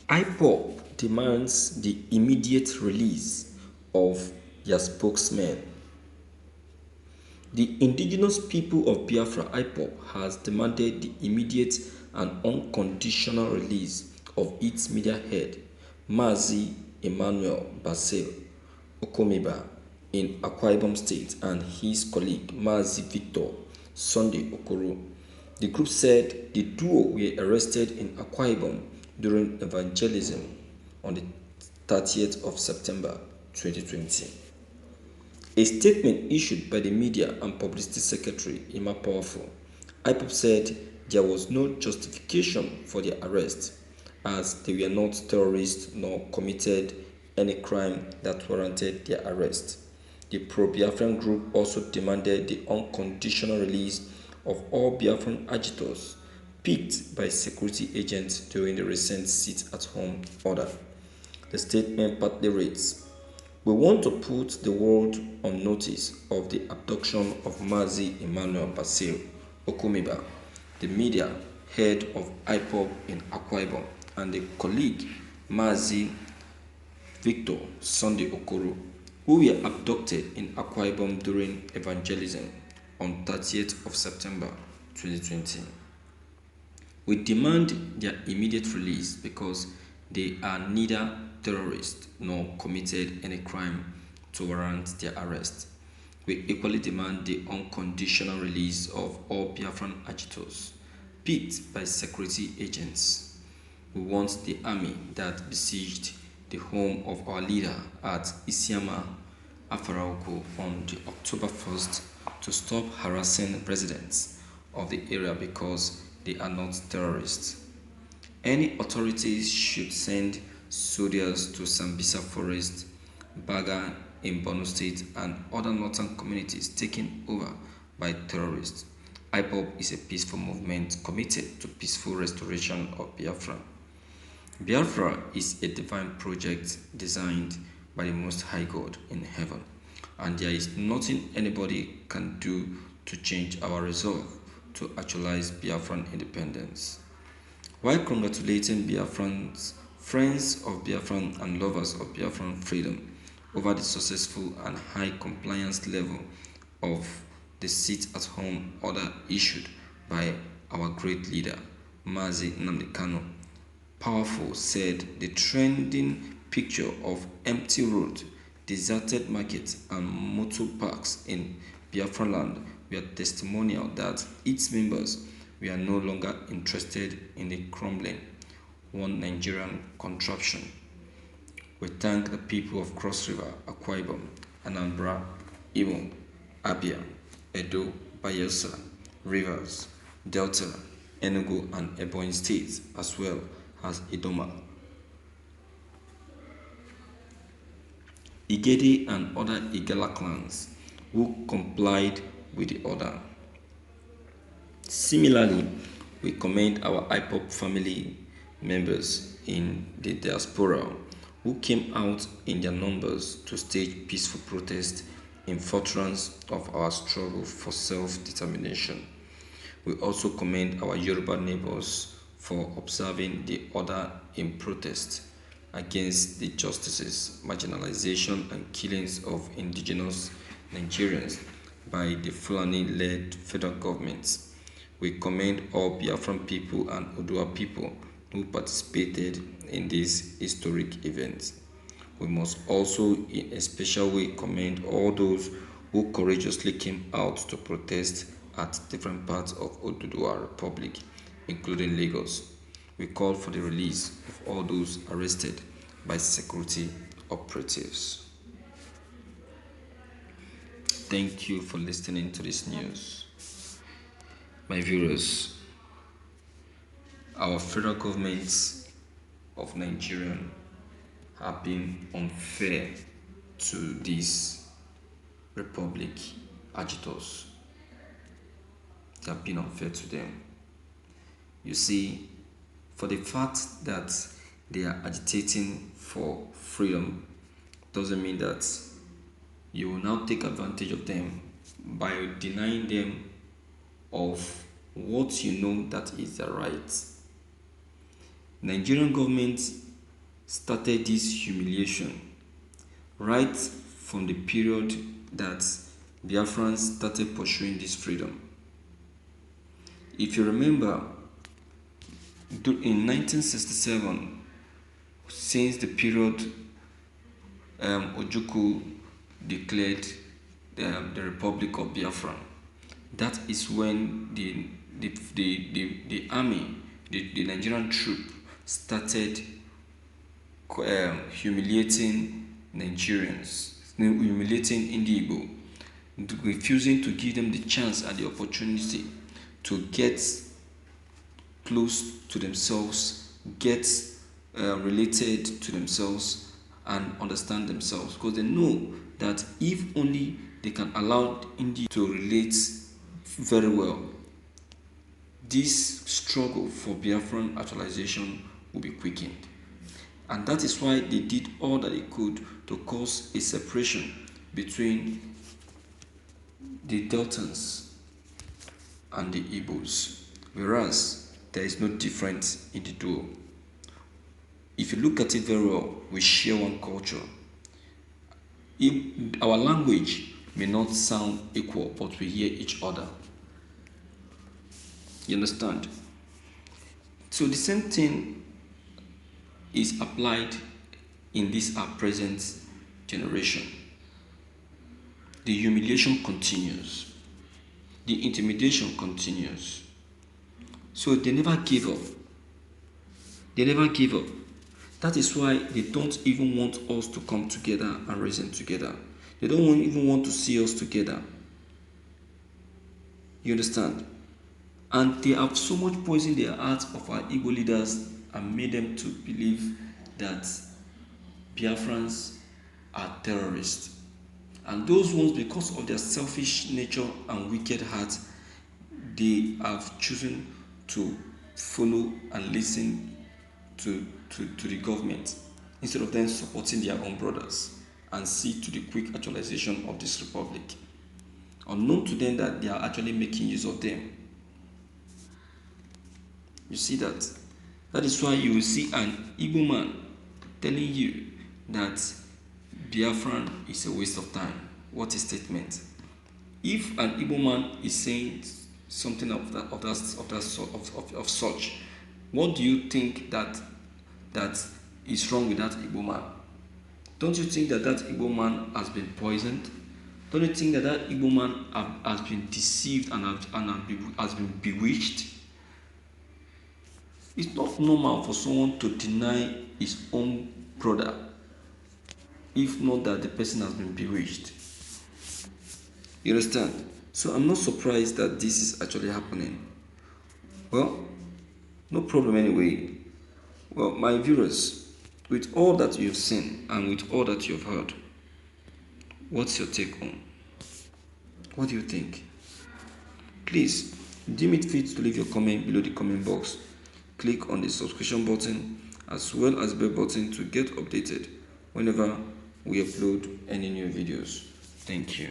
IPOB demands the immediate release of their spokesman. The indigenous people of Biafra IPOB has demanded the immediate and unconditional release of its media head, Mazi Emmanuel Bassel Okomiba in Akwa Ibom State and his colleague Mazi Victor Sunday Okoro. The group said the duo were arrested in Akwa Ibom during evangelism on the 30th of September 2020. A statement issued by the Media and Publicity Secretary, Ima Powerful, IPOB said there was no justification for their arrest as they were not terrorists nor committed any crime that warranted their arrest. The pro-Biafran group also demanded the unconditional release of all Biafran agitators picked by security agents during the recent sit-at-home order. The statement partly reads, "We want to put the world on notice of the abduction of Mazi Emmanuel Bassel Okumiba, the media head of IPOB in Akwa Ibom, and the colleague Mazi Victor Sunday Okoro, who were abducted in Akwa Ibom during evangelism on 30th of September 2020. We demand their immediate release because they are neither terrorists nor committed any crime to warrant their arrest. We equally demand the unconditional release of all Biafran agitators picked by security agents. We want the army that besieged the home of our leader at Isiama Afaraoko on the October 1st to stop harassing residents of the area because they are not terrorists. Any authorities should send soldiers to Sambisa Forest, Baga in Borno State, and other northern communities taken over by terrorists. IPOB is a peaceful movement committed to peaceful restoration of Biafra. Biafra is a divine project designed by the Most High God in heaven, and there is nothing anybody can do to change our resolve to actualize Biafran independence. While congratulating Biafrans, friends of Biafran and lovers of Biafran freedom over the successful and high compliance level of the sit-at-home order issued by our great leader, Mazi Nnamdi Kanu, Powerful said the trending picture of empty roads, deserted markets, and motor parks in Biafra land were testimonial that its members were no longer interested in the crumbling one Nigerian contraption. We thank the people of Cross River, Akwa Ibom, Anambra, Imo, Abia, Edo, Bayelsa, Rivers, Delta, Enugu, and Ebonyi states, as well as Idoma, Igede, and other Igala clans who complied with the order. Similarly, we commend our IPOP family members in the diaspora who came out in their numbers to stage peaceful protest in furtherance of our struggle for self-determination. We also commend our Yoruba neighbors for observing the order in protest against the justices, marginalization, and killings of indigenous Nigerians by the Fulani-led federal government. We commend all Biafran people and Odua people who participated in this historic event. We must also, in a special way, commend all those who courageously came out to protest at different parts of Oduduwa Republic, including Lagos. We call for the release of all those arrested by security operatives. Thank you for listening to this news. My viewers, our federal governments of Nigeria have been unfair to these republic agitators. They have been unfair to them. You see, for the fact that they are agitating for freedom doesn't mean that you will now take advantage of them by denying them of what you know that is their right. Nigerian government started this humiliation right from the period that Biafrans started pursuing this freedom. If you remember, in 1967, since the period Ojukwu declared the Republic of Biafra, that is when the army, the Nigerian troop, started humiliating Nigerians, humiliating Igbo, refusing to give them the chance and the opportunity to get close to themselves, get related to themselves, and understand themselves, because they know that if only they can allow India to relate very well, this struggle for Biafran actualization will be quickened. And that is why they did all that they could to cause a separation between the Deltans and the Igbos, whereas there is no difference in the duo. If you look at it very well, we share one culture. Our language may not sound equal, but we hear each other. You understand? So the same thing is applied in this our present generation. The humiliation continues. The intimidation continues. So they never give up. They never give up. That is why they don't even want us to come together and reason together. They don't even want to see us together. You understand? And they have so much poisoned the hearts of our Igbo leaders and made them to believe that Biafrans are terrorists. And those ones, because of their selfish nature and wicked heart, they have chosen to follow and listen to the government instead of them supporting their own brothers and see to the quick actualization of this republic. Unknown to them that they are actually making use of them. You see that? That is why you will see an Igbo man telling you that Biafran is a waste of time. What a statement! If an Igbo man is saying something of such, what do you think that is wrong with that Igbo man? Don't you think that Igbo man has been poisoned? Don't you think that Igbo man has been deceived and has been bewitched? It's not normal for someone to deny his own brother, if not that the person has been bewitched. You understand? So I'm not surprised that this is actually happening. Well, no problem anyway. Well, my viewers, with all that you've seen and with all that you've heard, what's your take on? What do you think? Please, deem it fit to leave your comment below the comment box. Click on the subscription button as well as the bell button to get updated whenever we upload any new videos. Thank you.